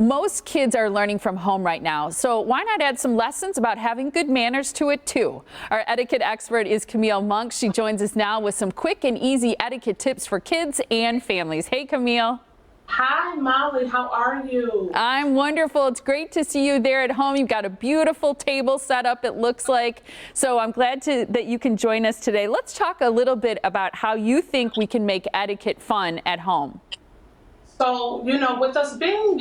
Most kids are learning from home right now, so why not add some lessons about having good manners to it too? Our etiquette expert is Camille Monk. She joins us now with some quick and easy etiquette tips for kids and families. Hey, Camille. Hi, Molly. How are you? I'm wonderful. It's great to see you there at home. You've got a beautiful table set up, it looks like. So I'm glad that you can join us today. Let's talk a little bit about how you think we can make etiquette fun at home. So, with us being,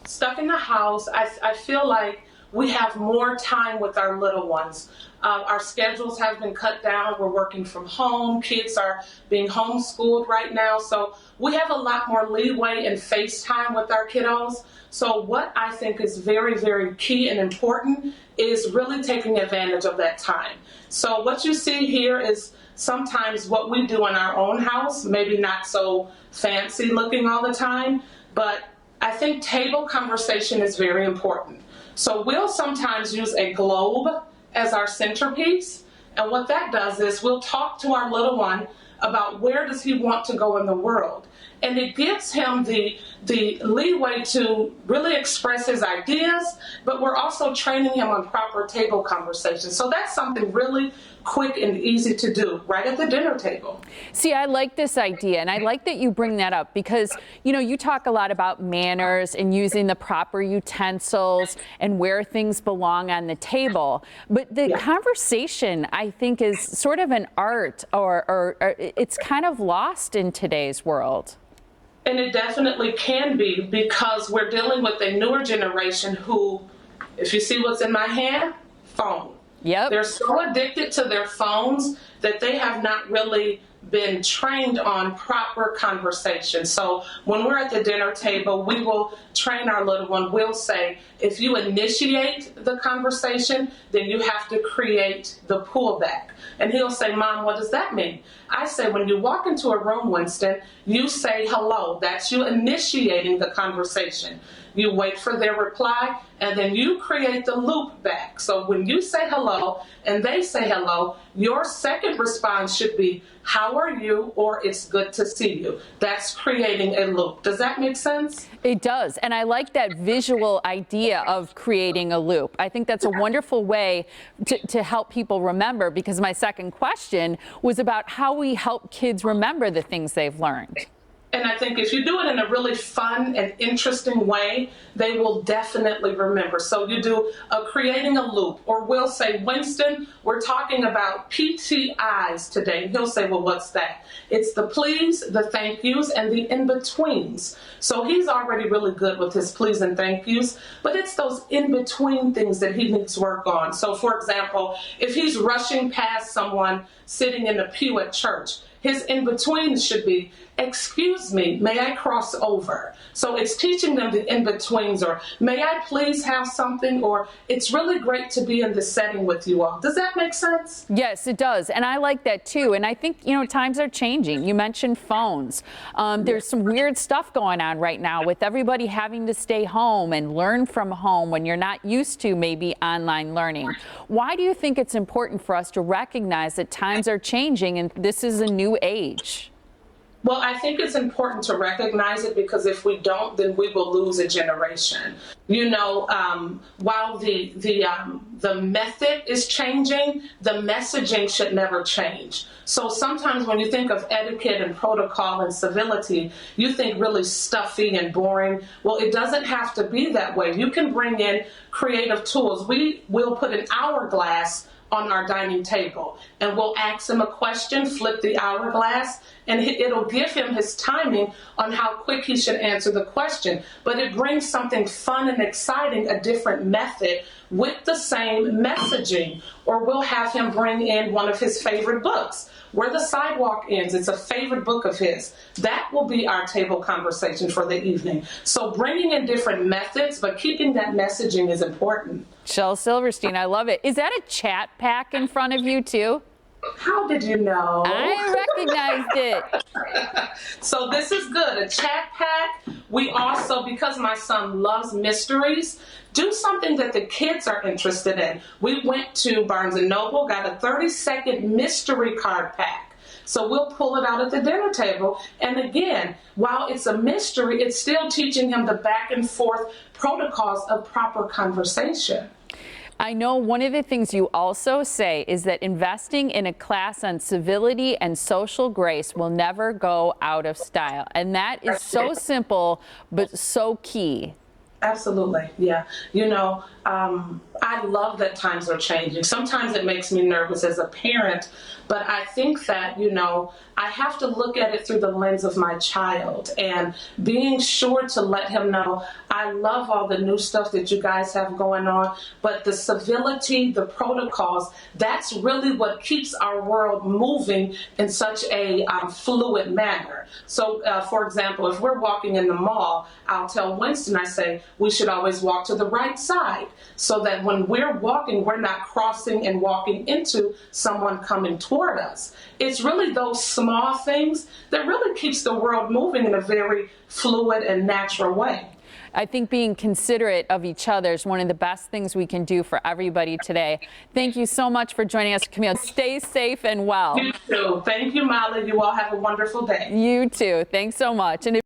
stuck in the house, I feel like we have more time with our little ones. Our schedules have been cut down. We're working from home. Kids are being homeschooled right now. So we have a lot more leeway and face time with our kiddos. So what I think is very, very key and important is really taking advantage of that time. So what you see here is sometimes what we do in our own house, maybe not so fancy looking all the time, but I think table conversation is very important. So we'll sometimes use a globe as our centerpiece, and what that does is we'll talk to our little one about where does he want to go in the world. And it gives him the leeway to really express his ideas, but we're also training him on proper table conversation. So that's something really quick and easy to do right at the dinner table. See, I like this idea, and I like that you bring that up because, you talk a lot about manners and using the proper utensils and where things belong on the table. But the conversation, I think, is sort of an art or it's kind of lost in today's world. And it definitely can be because we're dealing with a newer generation who, if you see what's in my hand, phone. Yep. They're so addicted to their phones that they have not really been trained on proper conversation. So when we're at the dinner table, we will train our little one. We'll say, if you initiate the conversation, then you have to create the pullback. And he'll say, Mom, what does that mean? I say, when you walk into a room, Winston, you say hello. That's you initiating the conversation. You wait for their reply, and then you create the loop back. So when you say hello and they say hello, your second response should be, how are you? Or it's good to see you. That's creating a loop. Does that make sense? It does. And I like that visual idea of creating a loop. I think that's a wonderful way to help people remember, because my second question was about how we help kids remember the things they've learned. And I think if you do it in a really fun and interesting way, they will definitely remember. So you do creating a loop, or we'll say, Winston, we're talking about PTIs today. And he'll say, well, what's that? It's the please, the thank yous, and the in-betweens. So he's already really good with his please and thank yous, but it's those in-between things that he needs work on. So for example, if he's rushing past someone sitting in the pew at church, his in-between should be, excuse me, may I cross over? So it's teaching them the in-betweens, or may I please have something, or it's really great to be in this setting with you all. Does that make sense? Yes, it does. And I like that too. And I think, times are changing. You mentioned phones. There's some weird stuff going on right now with everybody having to stay home and learn from home when you're not used to maybe online learning. Why do you think it's important for us to recognize that times are changing and this is a new age? Well, I think it's important to recognize it, because if we don't, then we will lose a generation. While the method is changing, the messaging should never change. So sometimes when you think of etiquette and protocol and civility, you think really stuffy and boring. Well, it doesn't have to be that way. You can bring in creative tools. We will put an hourglass on our dining table, and we'll ask him a question, flip the hourglass, and it'll give him his timing on how quick he should answer the question. But it brings something fun and exciting, a different method with the same messaging. Or we'll have him bring in one of his favorite books, Where the Sidewalk Ends. It's a favorite book of his. That will be our table conversation for the evening. So bringing in different methods, but keeping that messaging is important. Shel Silverstein, I love it. Is that a chat pack in front of you too? How did you know? I recognized it. So this is good, a chat pack. We also, because my son loves mysteries, do something that the kids are interested in. We went to Barnes & Noble, got a 30-second mystery card pack. So we'll pull it out at the dinner table. And again, while it's a mystery, it's still teaching him the back and forth protocols of proper conversation. I know one of the things you also say is that investing in a class on civility and social grace will never go out of style. And that is so simple, but so key. Absolutely. Yeah. You know, I love that times are changing. Sometimes it makes me nervous as a parent, but I think that, you know, I have to look at it through the lens of my child and being sure to let him know I love all the new stuff that you guys have going on, but the civility, the protocols, that's really what keeps our world moving in such a fluid manner. So, for example, if we're walking in the mall, I'll tell Winston, I say, we should always walk to the right side so that when we're walking, we're not crossing and walking into someone coming toward us. It's really those small things that really keeps the world moving in a very fluid and natural way. I think being considerate of each other is one of the best things we can do for everybody today. Thank you so much for joining us, Camille. Stay safe and well. You too. Thank you, Molly. You all have a wonderful day. You too. Thanks so much. And